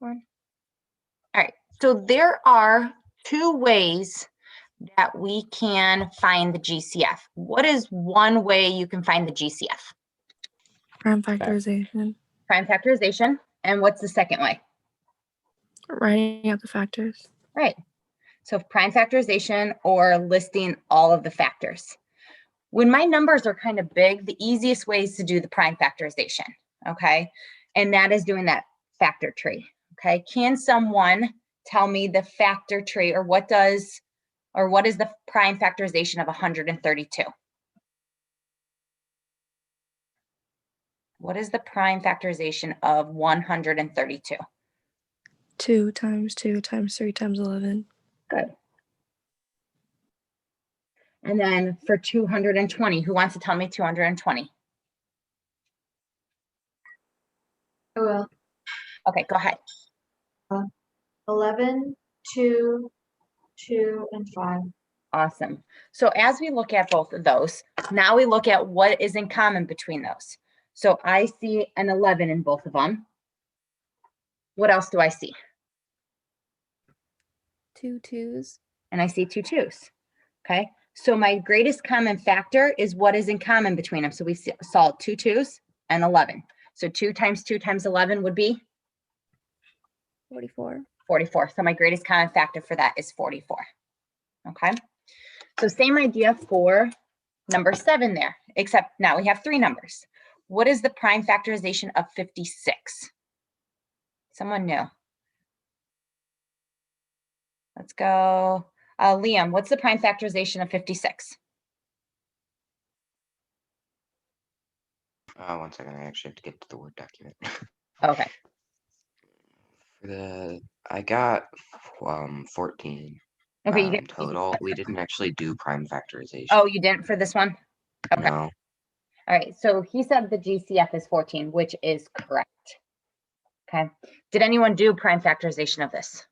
All right, so there are two ways that we can find the GCF. What is one way you can find the GCF? Prime factorization. Prime factorization. And what's the second way? Writing out the factors. Right. So prime factorization or listing all of the factors. When my numbers are kind of big, the easiest way is to do the prime factorization, okay? And that is doing that factor tree, okay? Can someone tell me the factor tree, or what is the prime factorization of 132? What is the prime factorization of 132? 2 times 2 times 3 times 11. Good. And then for 220, who wants to tell me 220? I will. Okay, go ahead. 11, 2, 2, and 5. Awesome. So as we look at both of those, now we look at what is in common between those. So I see an 11 in both of them. What else do I see? 2 2s. And I see 2 2s. Okay. So my greatest common factor is what is in common between them. So we saw 2 2s and 11. So 2 times 2 times 11 would be? 44. 44. So my greatest common factor for that is 44. Okay. So same idea for number 7 there, except now we have 3 numbers. What is the prime factorization of 56? Someone knew. Let's go. Liam, what's the prime factorization of 56? 1 second, I actually have to get to the Word document. Okay. I got 14 Okay, you get total. We didn't actually do prime factorization. Oh, you didn't for this one? Okay. No. All right, so he said the GCF is 14, which is correct. Okay. Did anyone do prime factorization of this?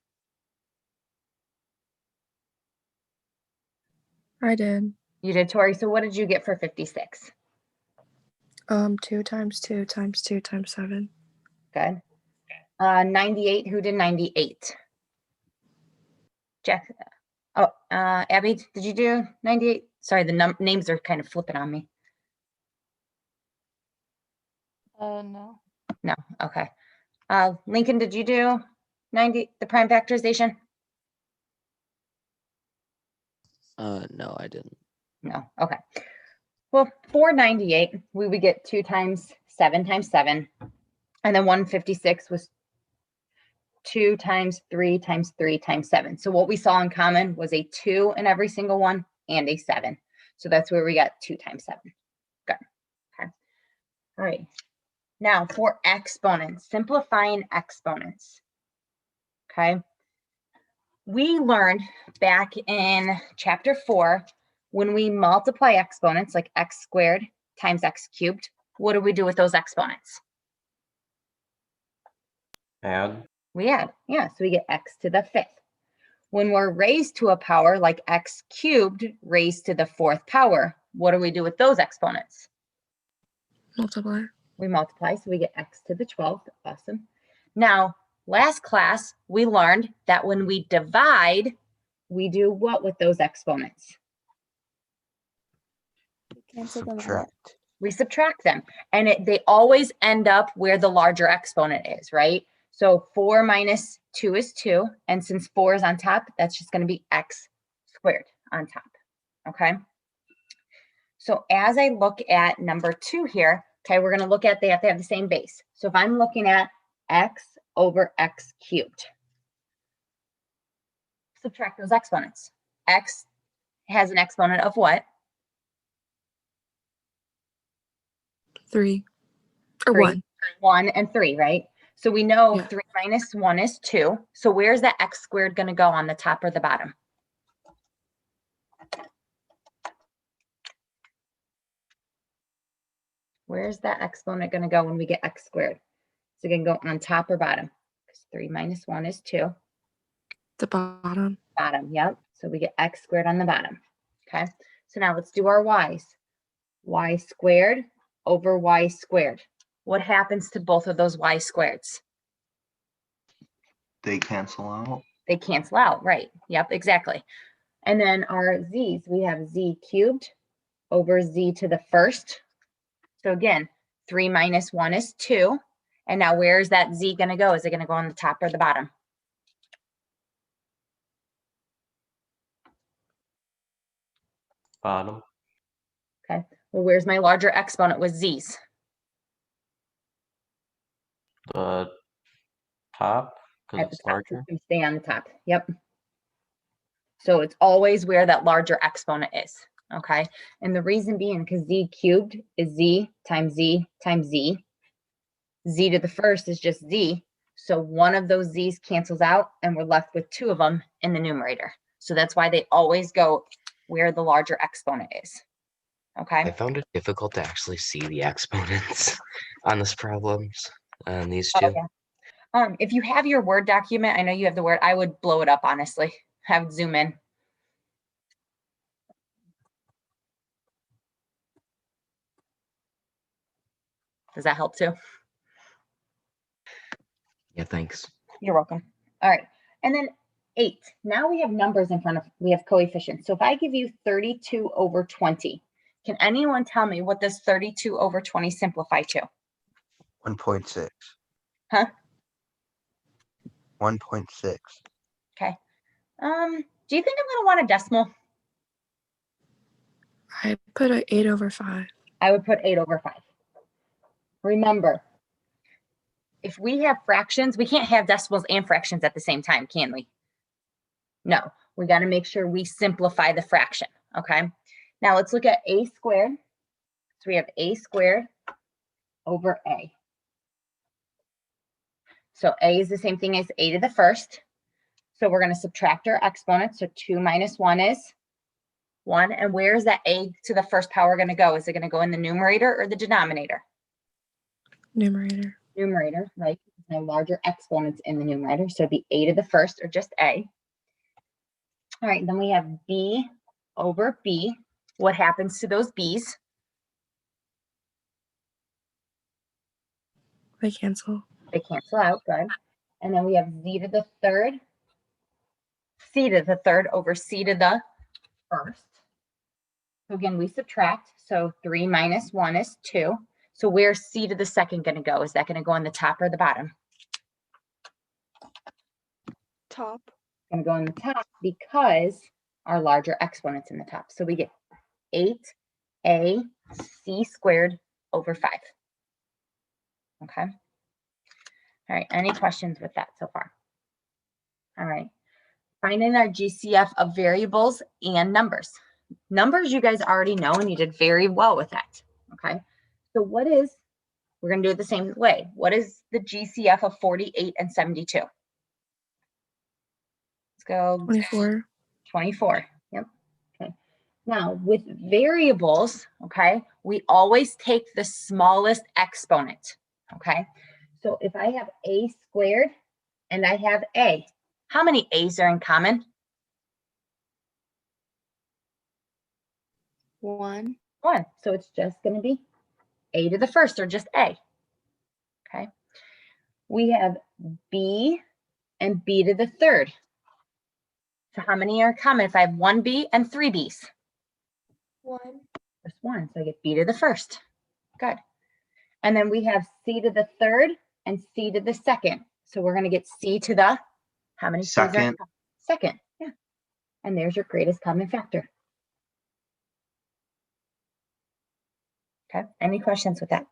I did. You did, Tori. So what did you get for 56? 2 times 2 times 2 times 7. Good. 98, who did 98? Jack. Oh, Abby, did you do 98? Sorry, the names are kind of flipping on me. No. No, okay. Lincoln, did you do 90, the prime factorization? No, I didn't. No, okay. Well, for 98, we would get 2 times 7 times 7. And then 156 was 2 times 3 times 3 times 7. So what we saw in common was a 2 in every single one and a 7. So that's where we got 2 times 7. Good. Okay. All right. Now for exponents, simplifying exponents. Okay. We learned back in chapter 4, when we multiply exponents like x squared times x cubed, what do we do with those exponents? Add. We add, yeah, so we get x to the 5th. When we're raised to a power like x cubed raised to the 4th power, what do we do with those exponents? Multiply. We multiply, so we get x to the 12th. Awesome. Now, last class, we learned that when we divide, we do what with those exponents? Subtract. We subtract them, and they always end up where the larger exponent is, right? So 4 minus 2 is 2, and since 4 is on top, that's just going to be x squared on top, okay? So as I look at number 2 here, okay, we're going to look at, they have to have the same base. So if I'm looking at x over x cubed, subtract those exponents. X has an exponent of what? 3 or 3. 1. 1 and 3, right? So we know Yeah. 3 minus 1 is 2. So where's that x squared going to go, on the top or the bottom? Where's that exponent going to go when we get x squared? Is it going to go on top or bottom? Because 3 minus 1 is 2. The bottom. Bottom, yep. So we get x squared on the bottom. Okay. So now let's do our y's. Y squared over y squared. What happens to both of those y squareds? They cancel out. They cancel out, right? Yep, exactly. And then our z's, we have z cubed over z to the first. So again, 3 minus 1 is 2. And now where is that z going to go? Is it going to go on the top or the bottom? Bottom. Okay. Well, where's my larger exponent with z's? The top, because At the it's top. larger. It's gonna stay on the top. Yep. So it's always where that larger exponent is. Okay. And the reason being because z cubed is z times z times z. Z to the first is just z. So one of those z's cancels out and we're left with 2 of them in the numerator. So that's why they always go where the larger exponent is. Okay. I found it difficult to actually see the exponents on this problems on these Oh, two. yeah. If you have your Word document, I know you have the Word, I would blow it up, honestly. Have it zoom in. Does that help too? Yeah, thanks. You're welcome. All right. And then 8. Now we have numbers in front of, we have coefficients. So if I give you 32 over 20, can anyone tell me what does 32 over 20 simplify to? 1.6. Huh? 1.6. Okay. Do you think I'm going to want a decimal? I put a 8 over 5. I would put 8 over 5. Remember, if we have fractions, we can't have decimals and fractions at the same time, can we? No, we got to make sure we simplify the fraction, okay? Now let's look at a squared. So we have a squared over a. So a is the same thing as a to the first. So we're going to subtract our exponents. So 2 minus 1 is 1. And where is that a to the first power going to go? Is it going to go in the numerator or the denominator? Numerator. Numerator, right? No larger exponents in the numerator. So it'd be a to the first or just a. All right, then we have b over b. What happens to those b's? They cancel. They cancel out, good. And then we have z to the third, c to the third over c to the first. So again, we subtract. So 3 minus 1 is 2. So where's c to the second going to go? Is that going to go on the top or the bottom? Top. Going to go on the top because our larger exponent's in the top. So we get 8ac squared over 5. Okay. All right. Any questions with that so far? All right. Finding our GCF of variables and numbers. Numbers you guys already know and you did very well with that. Okay. So what is, we're going to do it the same way. What is the GCF of 48 and 72? Let's go 24. 24. Yep. Okay. Now with variables, okay, we always take the smallest exponent. Okay. So if I have a squared and I have a, how many a's are in common? 1. 1. So it's just going to be a to the first or just a. Okay. We have b and b to the third. So how many are common if I have 1 b and 3 b's? 1. Just 1. So I get b to the first. Good. And then we have c to the third and c to the second. So we're going to get c to the, how many c's are in Second. common? Second. Yeah. And there's your greatest common factor. Okay. Any questions with that?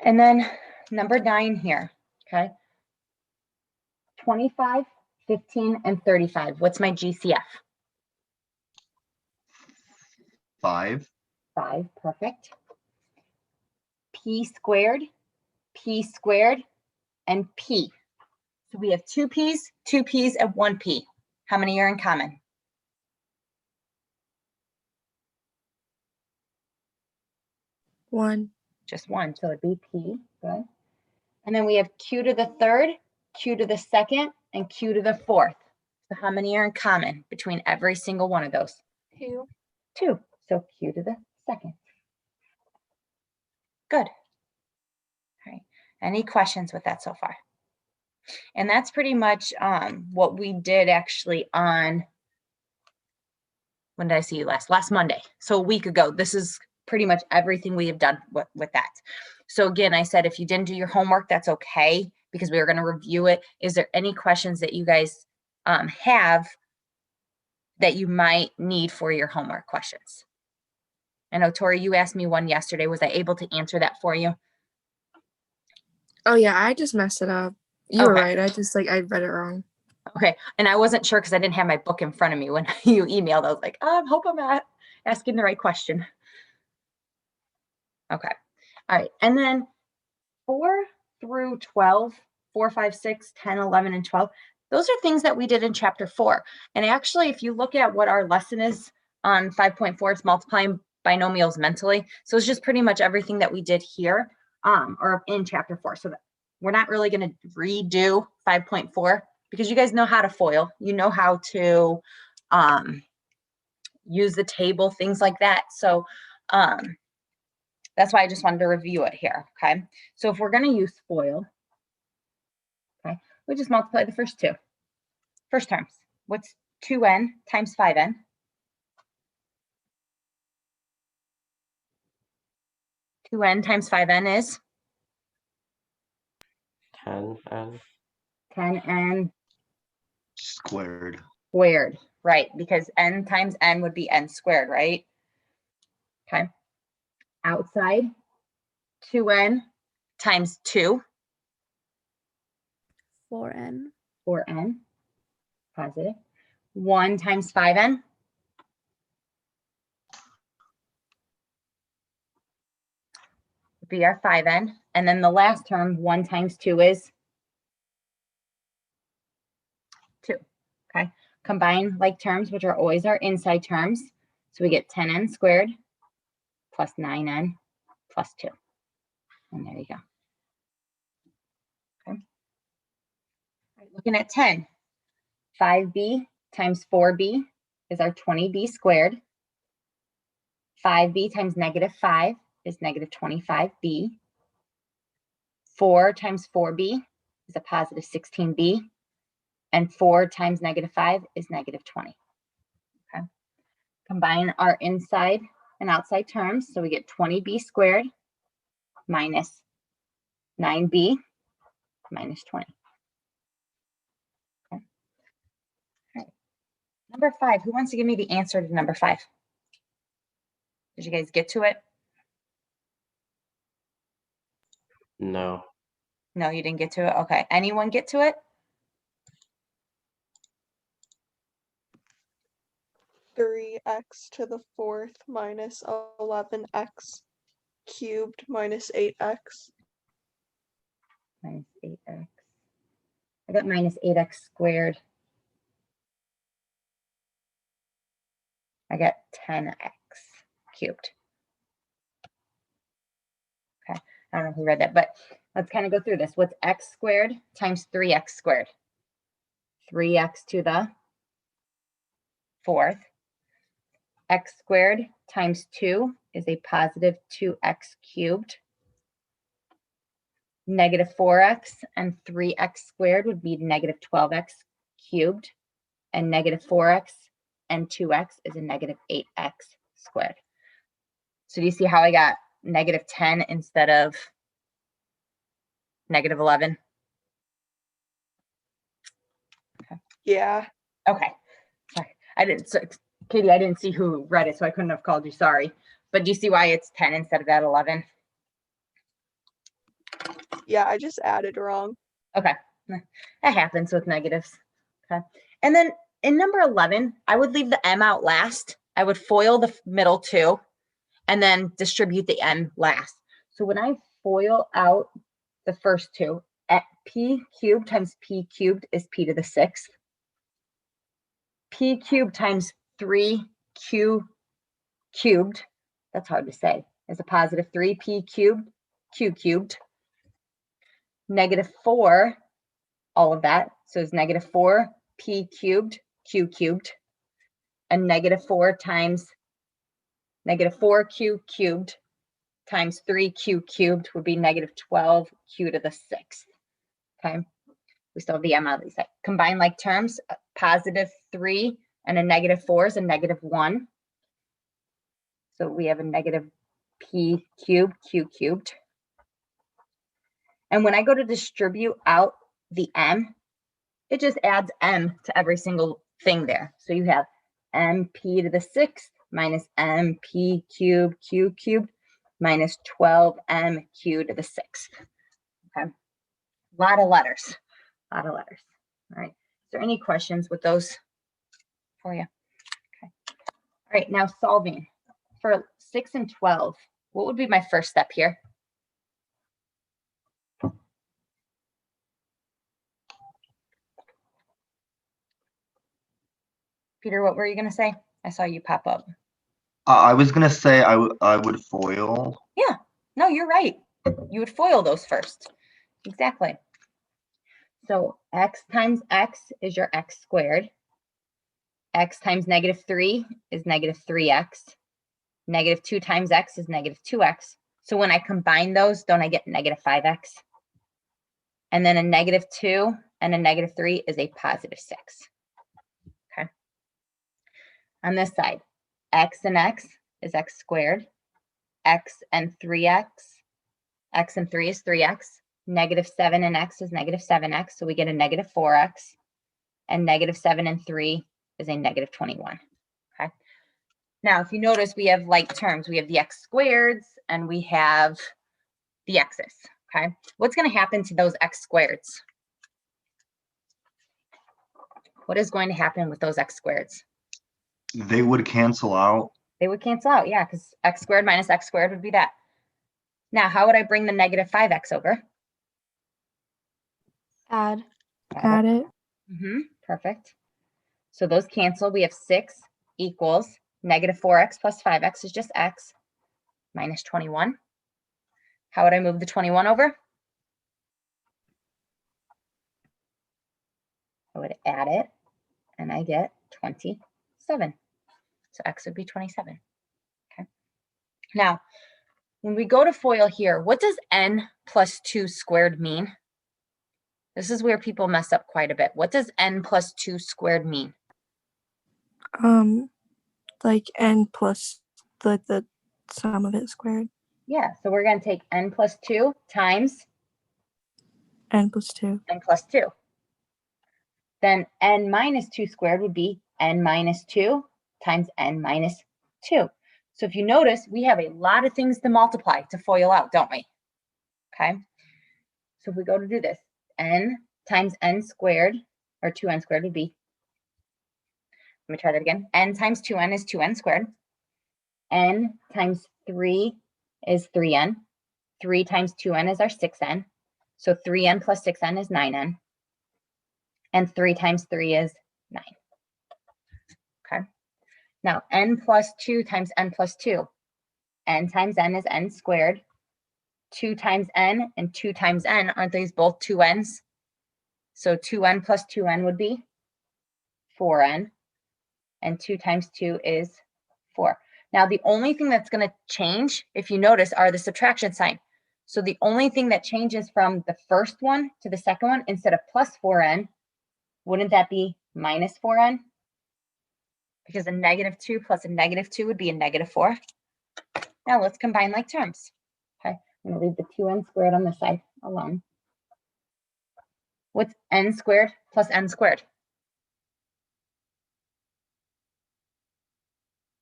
And then number 9 here. Okay. 25, 15, and 35. What's my GCF? 5. 5. Perfect. P squared, and P. So we have 2 P's, and 1 P. How many are in common? 1. Just 1. So it'd be P. Good. And then we have Q to the third, Q to the second, and Q to the fourth. So how many are in common between every single one of those? 2. 2. So Q to the second. Good. All right. Any questions with that so far? And that's pretty much what we did actually on, when did I see you last? Last Monday. So a week ago. This is pretty much everything we have done with that. So again, I said, if you didn't do your homework, that's okay, because we are going to review it. Is there any questions that you guys have that you might need for your homework questions? I know, Tori, you asked me one yesterday. Was I able to answer that for you? Oh yeah, I just messed it up. You were Okay. right. I read it wrong. Okay. And I wasn't sure because I didn't have my book in front of me when you emailed. I was like, I hope I'm asking the right question. Okay. All right. And then 4 through 12, 4, 5, 6, 10, 11, and 12, those are things that we did in chapter 4. And actually, if you look at what our lesson is on 5.4, it's multiplying binomials mentally. So it's just pretty much everything that we did here or in chapter 4. So that we're not really going to redo 5.4 because you guys know how to FOIL. You know how to use the table, things like that. So that's why I just wanted to review it here, okay? So if we're going to use FOIL, okay, we just multiply the first terms. What's 2n times 5n? 2n times 5n is 10n. 10n Squared. squared, right? Because n times n would be n squared, right? Okay. Outside, 2n times 2, 4n. 4n, positive. 1 times 5n, would be our 5n. And then the last term, 1 times 2 is 2, okay? Combine like terms, which are always our inside terms. So we get 10n squared plus 9n plus 2. And there you go. Okay. All right, looking at 10, 5b times 4b is our 20b squared. 5b times negative 5 is negative 25b. 4 times 4b is a positive 16b. And 4 times negative 5 is negative 20. Okay. Combine our inside and outside terms. So we get 20b squared minus 9b minus 20. Okay. All right. Number 5, who wants to give me the answer to number 5? Did you guys get to it? No. No, you didn't get to it? Okay. Anyone get to it? 3x to the 4th minus 11x cubed minus 8x. Minus 8x. I got minus 8x squared. I got 10x cubed. Okay, I don't know who read that, but let's kind of go through this. What's x squared times 3x squared? 3x to the 4th. X squared times 2 is a positive 2x cubed. Negative 4x and 3x squared would be negative 12x cubed. And negative 4x and 2x is a negative 8x squared. So do you see how I got negative 10 instead of negative 11? Yeah. Okay, sorry. Katie, I didn't see who read it, so I couldn't have called you, sorry. But do you see why it's 10 instead of that 11? Yeah, I just added wrong. Okay, that happens with negatives. Okay, and then in number 11, I would leave the m out last. I would FOIL the middle 2 and then distribute the m last. So when I FOIL out the first 2, at p cubed times p cubed is p to the 6th. P cubed times 3q cubed, that's hard to say, is a positive 3p cubed, q cubed. Negative 4, all of that, so it's negative 4p cubed, q cubed. And negative 4 times negative 4q cubed times 3q cubed would be negative 12q to the 6th. Okay. We still have the m on the side. Combine like terms, a positive 3 and a negative 4 is a negative 1. So we have a negative p cubed, q cubed. And when I go to distribute out the m, it just adds m to every single thing there. So you have mp to the 6th minus mp cubed, q cubed, minus 12mq to the 6th. Okay. A lot of letters. A lot of letters. All right. Is there any questions with those for you? Okay. All right. Now solving for 6 and 12. What would be my first step here? Peter, what were you going to say? I saw you pop up. I was gonna say I would FOIL. Yeah. No, you're right. You would FOIL those first. Exactly. So x times x is your x squared. X times negative 3 is negative 3x. Negative 2 times x is negative 2x. So when I combine those, don't I get negative 5x? And then a negative 2 and a negative 3 is a positive 6. Okay. On this side, x and x is x squared. X and 3x. X and 3 is 3x. Negative 7 and x is negative 7x. So we get a negative 4x. And negative 7 and 3 is a negative 21. Okay. Now, if you notice, we have like terms. We have the x squareds and we have the x's. Okay. What's going to happen to those x squareds? What is going to happen with those x squareds? They would cancel out. They would cancel out. Yeah, because x squared minus x squared would be that. Now, how would I bring the negative 5x over? Add it. Perfect. So those cancel. We have 6 equals negative 4x plus 5x is just x minus 21. How would I move the 21 over? I would add it and I get 27. So x would be 27. Okay. Now, when we go to FOIL here, what does n plus 2 squared mean? This is where people mess up quite a bit. What does n plus 2 squared mean? Like n plus the sum of it squared. Yeah, so we're going to take n plus 2 times N plus 2. n plus 2. Then n minus 2 squared would be n minus 2 times n minus 2. So if you notice, we have a lot of things to multiply to FOIL out, don't we? Okay. So if we go to do this, n times n squared, or 2n squared would be, let me try that again. N times 2n is 2n squared. N times 3 is 3n. 3 times 2n is our 6n. So 3n plus 6n is 9n. And 3 times 3 is 9. Okay. Now, n plus 2 times n plus 2. N times n is n squared. 2 times n and 2 times n, aren't these both 2n's? So 2n plus 2n would be 4n. And 2 times 2 is 4. Now, the only thing that's going to change, if you notice, are the subtraction sign. So the only thing that changes from the first one to the second one, instead of plus 4n, wouldn't that be minus 4n? Because a negative 2 plus a negative 2 would be a negative 4. Now let's combine like terms. Okay, I'm going to leave the 2n squared on this side alone. What's n squared plus n squared?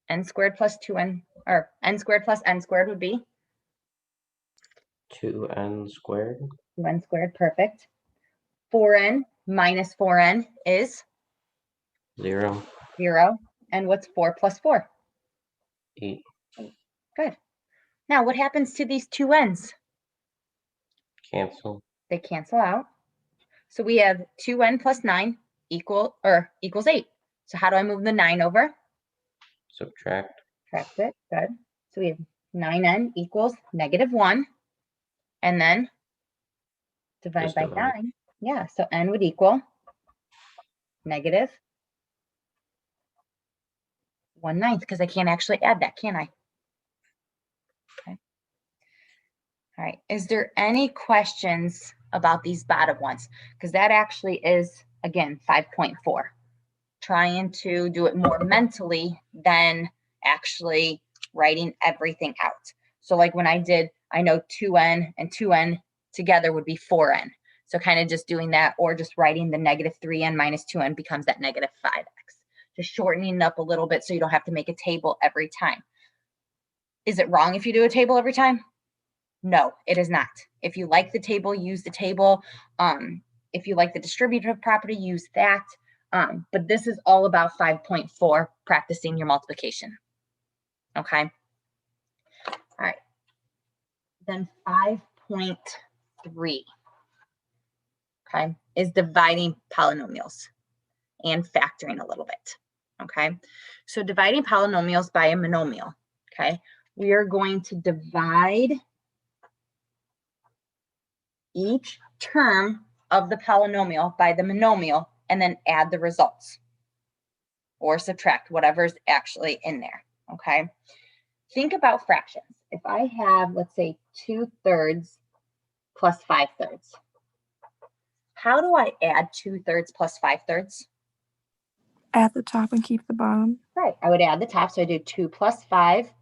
N squared plus 2n, or n squared plus n squared would be? 2n squared. 2n squared, perfect. 4n minus 4n is? 0. 0. And what's 4 plus 4? 8. Good. Now, what happens to these two n's? Cancel. They cancel out. So we have 2n plus 9 equals 8. So how do I move the 9 over? Subtract. Subtract it. Good. So we have 9n equals negative 1. And then divide Just by divide. 9. Yeah, so n would equal negative 1/9, because I can't actually add that, can I? Okay. All right, is there any questions about these bottom ones? Because that actually is, again, 5.4. Trying to do it more mentally than actually writing everything out. So like when I did, I know 2n and 2n together would be 4n. So kind of just doing that, or just writing the negative 3n minus 2n becomes that negative 5x. Just shortening it up a little bit so you don't have to make a table every time. Is it wrong if you do a table every time? No, it is not. If you like the table, use the table. If you like the distributive property, use that. But this is all about 5.4, practicing your multiplication. Okay. All right. Then 5.3, okay, is dividing polynomials and factoring a little bit. Okay. So dividing polynomials by a monomial. Okay. We are going to divide each term of the polynomial by the monomial and then add the results or subtract whatever's actually in there. Okay. Think about fractions. If I have, let's say, 2/3 plus 5/3, how do I add 2/3 plus 5/3? At the top and keep the bottom. Right. I would add the top. So I do 2 plus 5,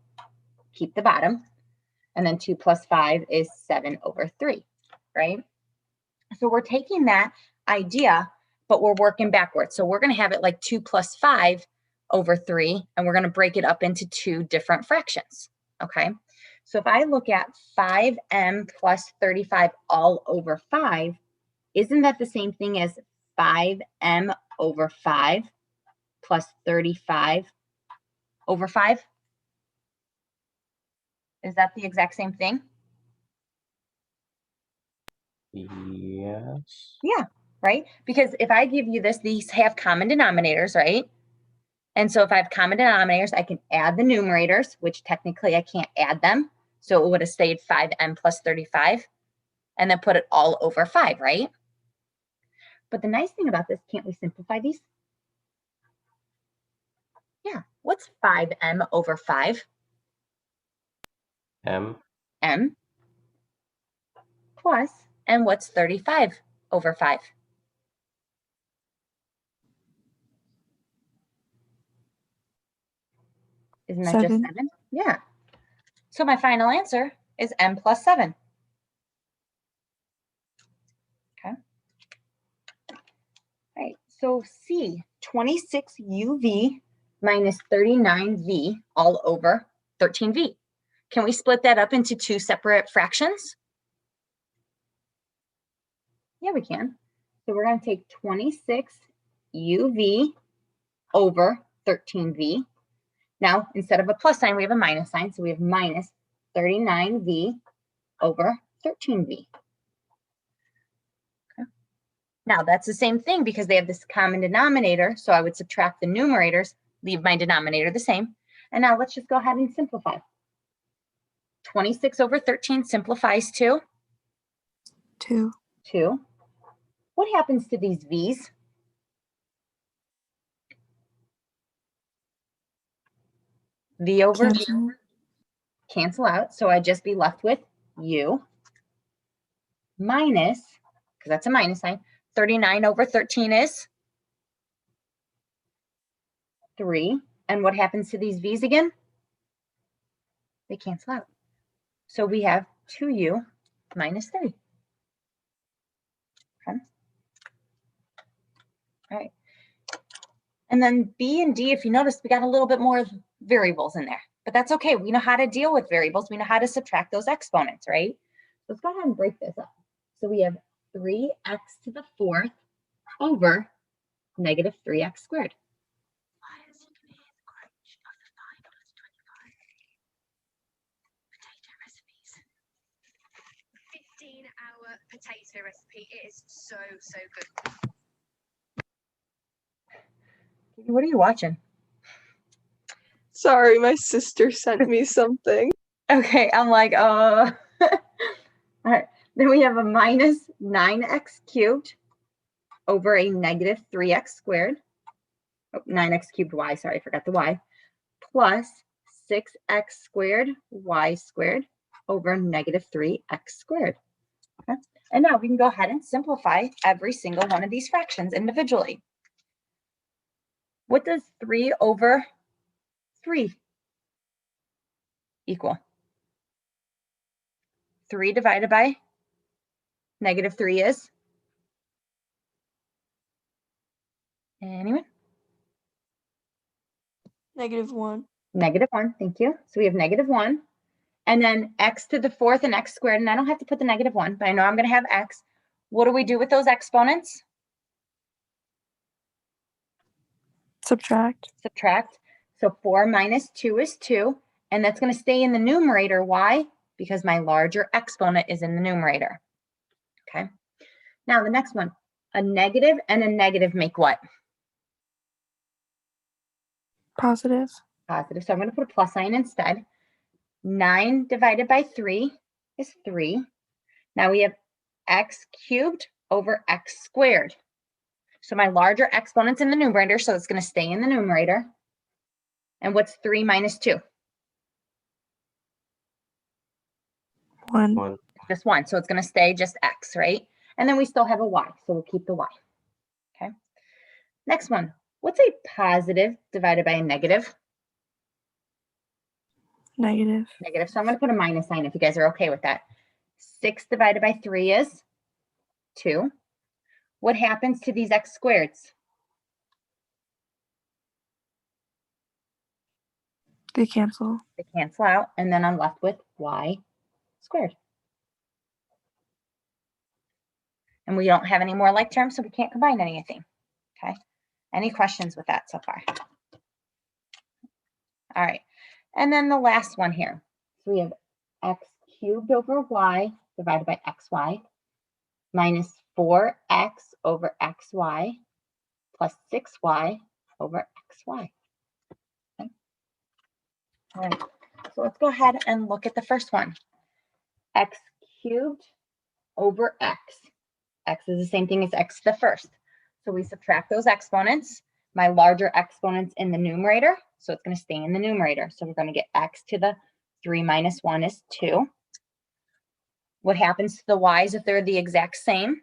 keep the bottom. And then 2 plus 5 is 7/3, right? So we're taking that idea, but we're working backwards. So we're going to have it like 2 plus 5/3, and we're going to break it up into two different fractions. Okay. So if I look at 5m plus 35 all over 5, isn't that the same thing as 5m over 5 plus 35 over 5? Is that the exact same thing? Yes. Yeah, right? Because if I give you this, these have common denominators, right? And so if I have common denominators, I can add the numerators, which technically I can't add them. So it would have stayed 5m plus 35 and then put it all over 5, right? But the nice thing about this, can't we simplify these? Yeah, what's 5m over 5? M. M plus, and what's 35 over 5? Isn't that just 7. 7? Yeah. So my final answer is m plus 7. Okay. All right. So C, 26uv minus 39v all over 13v. Can we split that up into two separate fractions? Yeah, we can. So we're going to take 26uv over 13v. Now, instead of a plus sign, we have a minus sign. So we have minus 39v over 13v. Okay. Now, that's the same thing because they have this common denominator. So I would subtract the numerators, leave my denominator the same. And now let's just go ahead and simplify. 26 over 13 simplifies to 2. 2. What happens to these v's? V over v Cancel. cancel out. So I'd just be left with u minus, because that's a minus sign, 39 over 13 is 3. And what happens to these v's again? They cancel out. So we have 2u minus 3. Okay. All right. And then B and D, if you notice, we got a little bit more variables in there, but that's okay. We know how to deal with variables. We know how to subtract those exponents, right? Let's go ahead and break this up. So we have 3x to the 4th over negative 3x squared. Hour potato recipe. It is so good. What are you watching? Sorry, my sister sent me something. Okay, I'm like, all right. Then we have a minus 9x cubed over a negative 3x squared. Oh, 9x cubed y, sorry, I forgot the y. Plus 6x squared y squared over negative 3x squared. Okay. And now we can go ahead and simplify every single one of these fractions individually. What does 3 over 3 equal? 3 divided by negative 3 is? Anyone? -1. Negative 1, thank you. So we have negative 1. And then x to the 4th and x squared. And I don't have to put the negative 1, but I know I'm going to have x. What do we do with those exponents? Subtract. Subtract. So 4 minus 2 is 2. And that's going to stay in the numerator. Why? Because my larger exponent is in the numerator. Okay. Now the next one. A negative and a negative make what? Positive. Positive. So I'm going to put a plus sign instead. 9 divided by 3 is 3. Now we have x cubed over x squared. So my larger exponent's in the numerator, so it's going to stay in the numerator. And what's 3 minus 2? 1. 1. Just 1. So it's going to stay just x, right? And then we still have a y, so we'll keep the y. Okay. Next one. What's a positive divided by a negative? Negative. Negative. So I'm going to put a minus sign if you guys are okay with that. 6 divided by 3 is 2. What happens to these x squareds? They cancel. They cancel out, and then I'm left with y squared. And we don't have any more like terms, so we can't combine anything. Okay. Any questions with that so far? All right. And then the last one here. So we have x cubed over y divided by xy minus 4x over xy plus 6y over xy. Okay. All right. So let's go ahead and look at the first one. X cubed over x. X is the same thing as x to the first. So we subtract those exponents. My larger exponent's in the numerator, so it's going to stay in the numerator. So we're going to get x to the 3 minus 1 is 2. What happens to the y's if they're the exact same?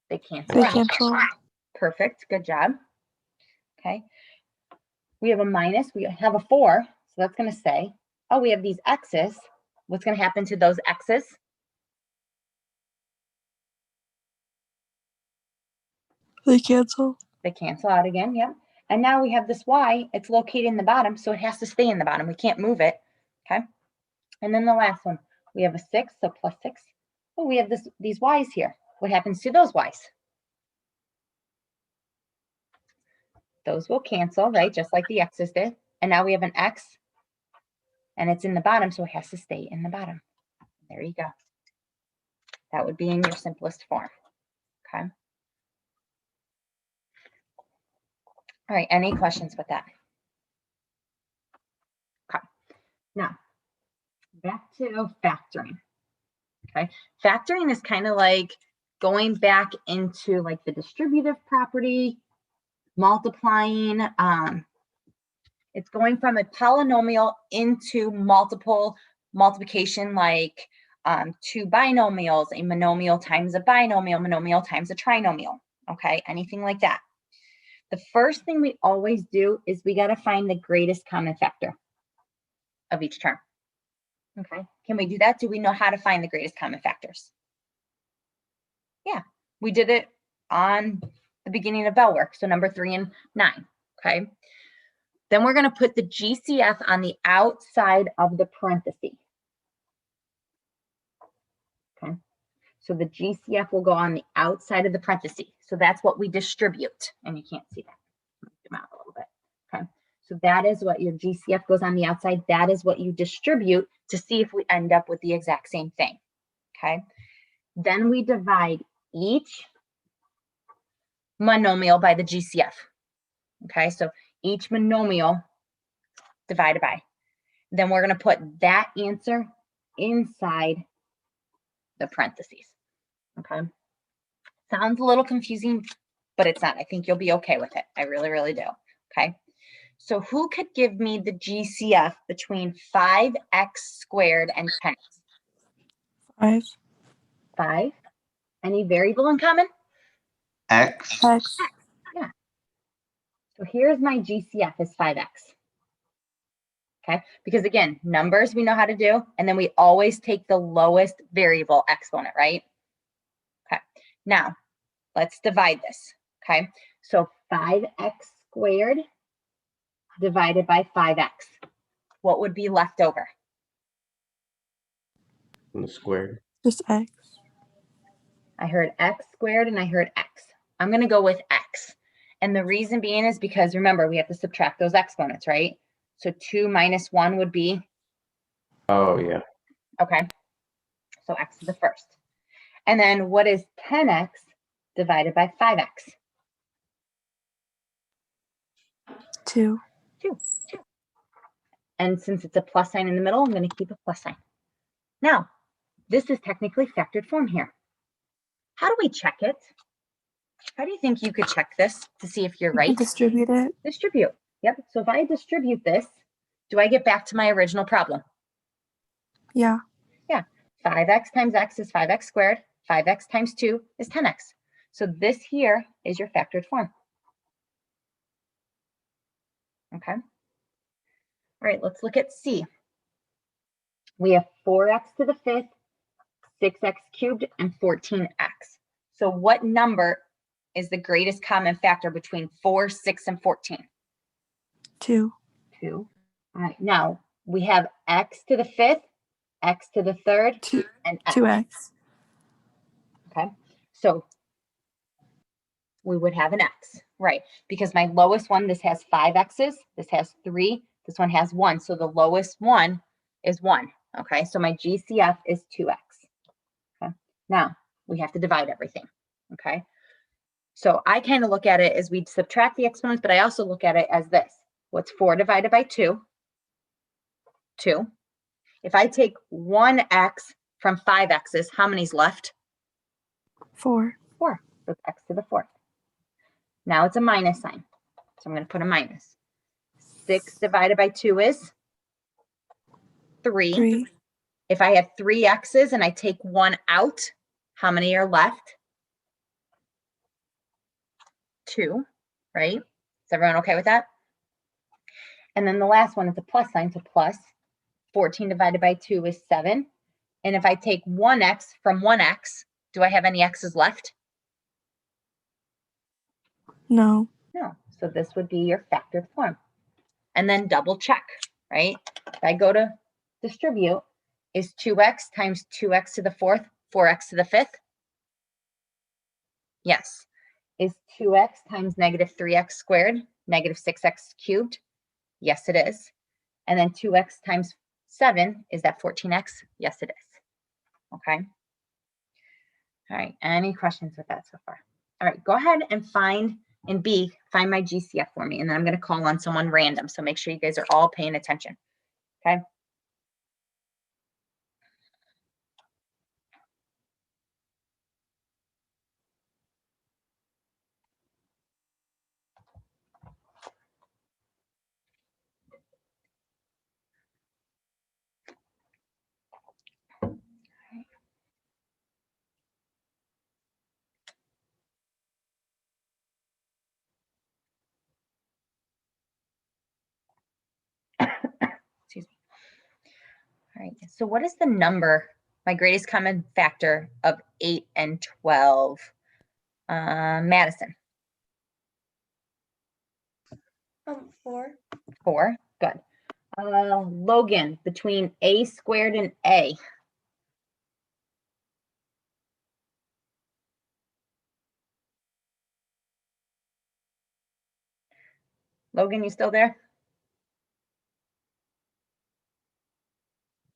They cancel They out. cancel. Perfect. Good job. Okay. We have a minus. We have a 4. So that's going to say, oh, we have these x's. What's going to happen to those x's? They cancel. They cancel out again. Yep. And now we have this y. It's located in the bottom, so it has to stay in the bottom. We can't move it. Okay. And then the last one, we have a 6, so plus 6. Oh, we have these y's here. What happens to those y's? Those will cancel, right? Just like the x's did. And now we have an x, and it's in the bottom, so it has to stay in the bottom. There you go. That would be in your simplest form. Okay. All right. Any questions with that? Okay. Now, back to factoring. Okay. Factoring is kind of like going back into like the distributive property, multiplying. It's going from a polynomial into multiple multiplication, like 2 binomials, a monomial times a binomial times a trinomial. Okay. Anything like that. The first thing we always do is we got to find the greatest common factor of each term. Okay. Can we do that? Do we know how to find the greatest common factors? Yeah, we did it on the beginning of bell work. So number 3 and 9. Okay. Then we're going to put the GCF on the outside of the parenthesis. Okay. So the GCF will go on the outside of the parenthesis. So that's what we distribute. And you can't see that. Zoom out a little bit. Okay. So that is what your GCF goes on the outside. That is what you distribute to see if we end up with the exact same thing. Okay. Then we divide each monomial by the GCF. Okay. So each monomial divided by. Then we're going to put that answer inside the parentheses. Okay. Sounds a little confusing, but it's not. I think you'll be okay with it. I really, really do. Okay. So who could give me the GCF between 5x squared and 10x? 5. 5. Any variable in common? X. X. So here's my GCF is 5x. Okay, because again, numbers we know how to do, and then we always take the lowest variable exponent, right? Okay, now let's divide this. Okay, so 5x squared divided by 5x. What would be left over? And the squared. Just X. I heard x squared and I heard x. I'm going to go with x. And the reason being is because remember, we have to subtract those exponents, right? So 2 minus 1 would be, Oh, yeah. okay, so x to the first. And then what is 10x divided by 5x? 2. 2. And since it's a plus sign in the middle, I'm going to keep a plus sign. Now, this is technically factored form here. How do we check it? How do you think you could check this to see if you're You can right? distribute it. Distribute. Yep. So if I distribute this, do I get back to my original problem? Yeah. 5x times x is 5x squared. 5x times 2 is 10x. So this here is your factored form. Okay. All right, let's look at C. We have 4x to the 5th, 6x cubed, and 14x. So what number is the greatest common factor between 4, 6, and 14? 2. 2. All right, now we have x to the 5th, x to the 3rd, 2. and x. 2x. Okay, so we would have an x, right? Because my lowest one, this has 5 x's, this has 3, this one has 1. So the lowest one is 1. Okay, so my GCF is 2x. Okay, now we have to divide everything. Okay, so I kind of look at it as we subtract the exponents, but I also look at it as this. What's 4 divided by 2? 2. If I take 1x from 5 x's, how many's left? 4. 4. So it's x to the 4th. Now it's a minus sign. So I'm going to put a minus. 6 divided by 2 is 3. 3. If I have 3 x's and I take 1 out, how many are left? 2, right? Is everyone okay with that? And then the last one is a plus sign, so plus. 14 divided by 2 is 7. And if I take 1x from 1x, do I have any x's left? No. No. So this would be your factored form. And then double check, right? If I go to distribute, is 2x times 2x to the 4th, 4x to the 5th? Yes. Is 2x times negative 3x squared, negative 6x cubed? Yes, it is. And then 2x times 7, is that 14x? Yes, it is. Okay. All right, any questions with that so far? All right, go ahead and find, in B, find my GCF for me, and then I'm going to call on someone random, so make sure you guys are all paying attention, okay? Excuse me. All right, so what is the number, my greatest common factor of 8 and 12? Madison. 4. 4, good. Logan, between a squared and a. Logan, you still there?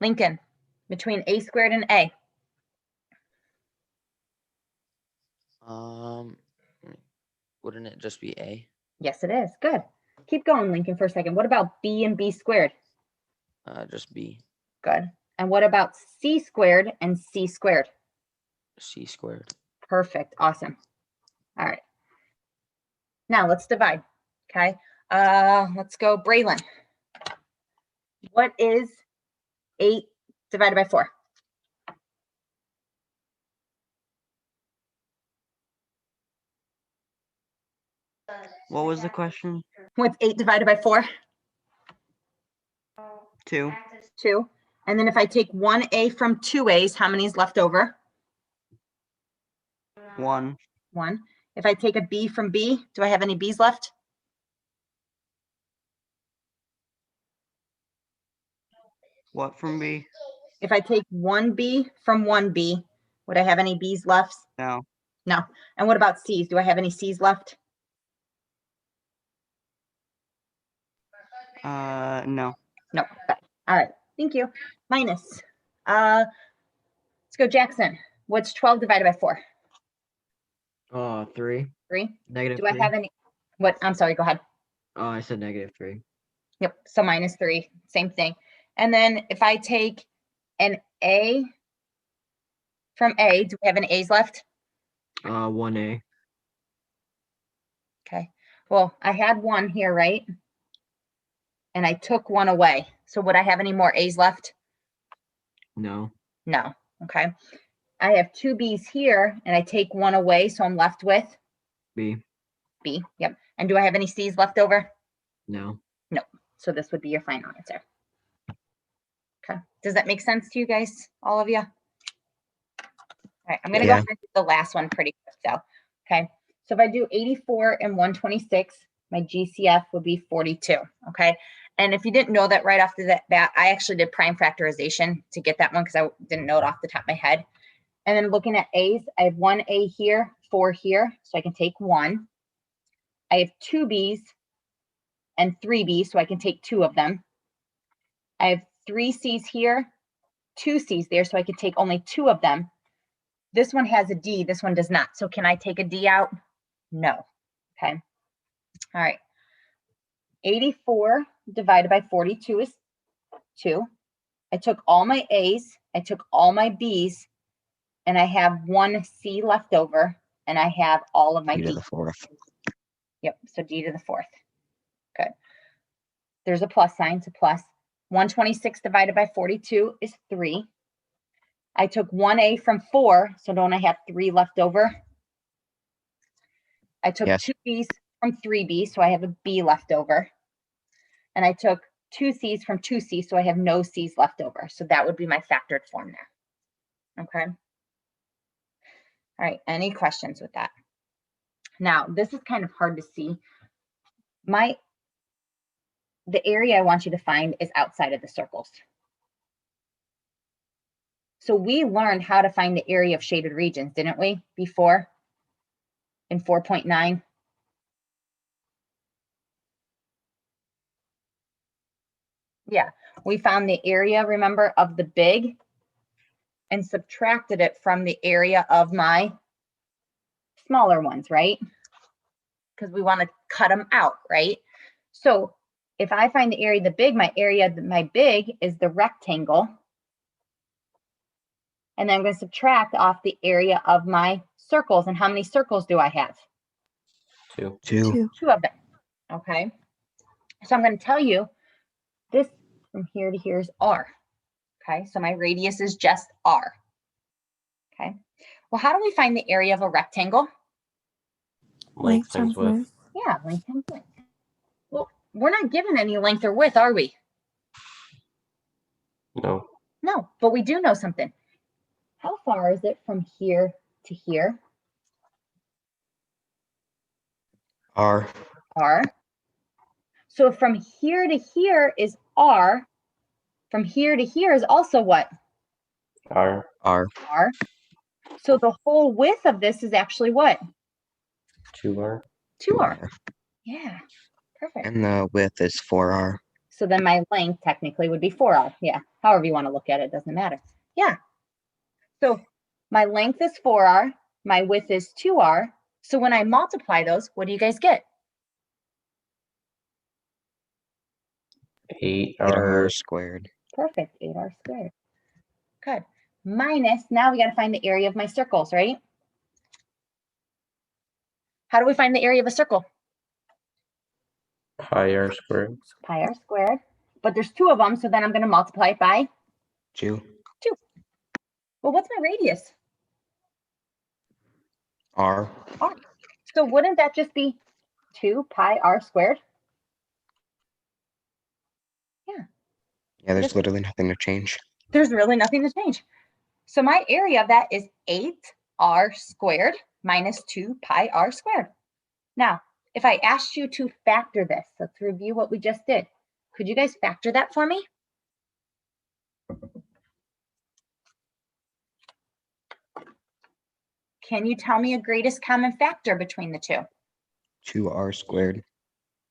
Lincoln, between a squared and a. Wouldn't it just be A? Yes, it is. Good. Keep going, Lincoln, for a second. What about b and b squared? Just B. Good. And what about c squared and c squared? C squared. Perfect. Awesome. All right. Now let's divide. Okay. Let's go Braylon. What is 8 divided by 4? What was the question? What's 8 divided by 4? 2. 2. And then if I take 1A from 2 A's, how many is left over? 1. 1. If I take a B from B, do I have any B's left? What from B? If I take 1B from 1B, would I have any B's left? No. No. And what about C's? Do I have any C's left? No. No. Okay. All right. Thank you. Minus. Let's go Jackson. What's 12 divided by 4? 3. 3. Negative Do I have any? What? I'm sorry. Go ahead. Oh, I said negative 3. Yep. So minus 3. Same thing. And then if I take an A from A, do we have any A's left? 1A. Okay. Well, I had 1 here, right? And I took 1 away. So would I have any more A's left? No. No. Okay. I have 2 B's here and I take 1 away. So I'm left with B. B. Yep. And do I have any C's left over? No. No. So this would be your final answer. Okay. Does that make sense to you guys, all of you? All right. I'm going to go Yeah. ahead and do the last one pretty quick though. Okay. So if I do 84 and 126, my GCF would be 42. Okay. And if you didn't know that right off the bat, I actually did prime factorization to get that one because I didn't know it off the top of my head. And then looking at A's, I have 1 A here, 4 here, so I can take 1. I have 2 B's and 3 B's, so I can take 2 of them. I have 3 C's here, 2 C's there, so I can take only 2 of them. This one has a D, this one does not. So can I take a D out? No. Okay. All right. 84 divided by 42 is 2. I took all my A's, I took all my B's, and I have 1 C left over, and I have all of my D to D. the 4th. Yep, so D to the 4th. Good. There's a plus sign, it's a plus. 126 divided by 42 is 3. I took 1A from 4, so don't I have 3 left over? I took Yes. 2 B's from 3B, so I have a B left over. And I took 2 C's from 2 C's, so I have no C's left over. So that would be my factored form there. Okay. All right, any questions with that? Now, this is kind of hard to see. The area I want you to find is outside of the circles. So we learned how to find the area of shaded regions, didn't we, before in 4.9? Yeah, we found the area, remember, of the big and subtracted it from the area of my smaller ones, right? Because we want to cut them out, right? So if I find the area of the big, my big is the rectangle. And then I'm going to subtract off the area of my circles. And how many circles do I have? 2. 2. 2. 2 of them. Okay. So I'm going to tell you this from here to here is R. Okay. So my radius is just R. Okay. Well, how do we find the area of a rectangle? Length Length times times width. width. Yeah, length times width. Well, we're not given any length or width, are we? No. No, but we do know something. How far is it from here to here? R. R. So from here to here is R. From here to here is also what? R. R. R. So the whole width of this is actually what? 2R. 2R. Yeah, perfect. And the width is 4R. So then my length technically would be 4R. Yeah, however you want to look at it, doesn't matter. Yeah. So my length is 4R, my width is 2R. So when I multiply those, what do you guys get? 8R. 8R squared. Perfect, 8R squared. Good. Minus, now we got to find the area of my circles, right? How do we find the area of a circle? Pi r squared. Pi r squared. But there's two of them, so then I'm going to multiply it by 2. 2. Well, what's my radius? R. R. So wouldn't that just be 2 pi r squared? Yeah, there's Just- literally nothing to change. There's really nothing to change. So my area of that is 8r squared minus 2 pi r squared. Now, if I asked you to factor this, let's review what we just did. Could you guys factor that for me? Can you tell me a greatest common factor between the two? 2r squared.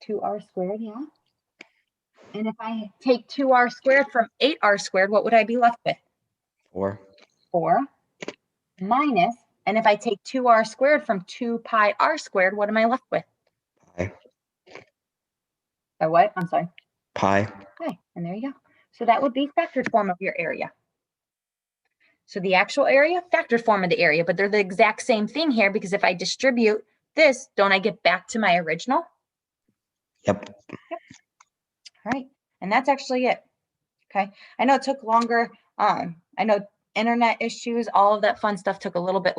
2r squared, yeah. And if I take 2r squared from 8r squared, what would I be left with? 4. 4 minus, and if I take 2r squared from 2 pi r squared, what am I left with? Pi. By what? I'm sorry. Pi. Pi. And there you go. So that would be factored form of your area. So the actual area, factored form of the area, but they're the exact same thing here because if I distribute this, don't I get back to my original? Yep. All right. And that's actually it. Okay. I know it took longer. I know internet issues, all of that fun stuff took a little bit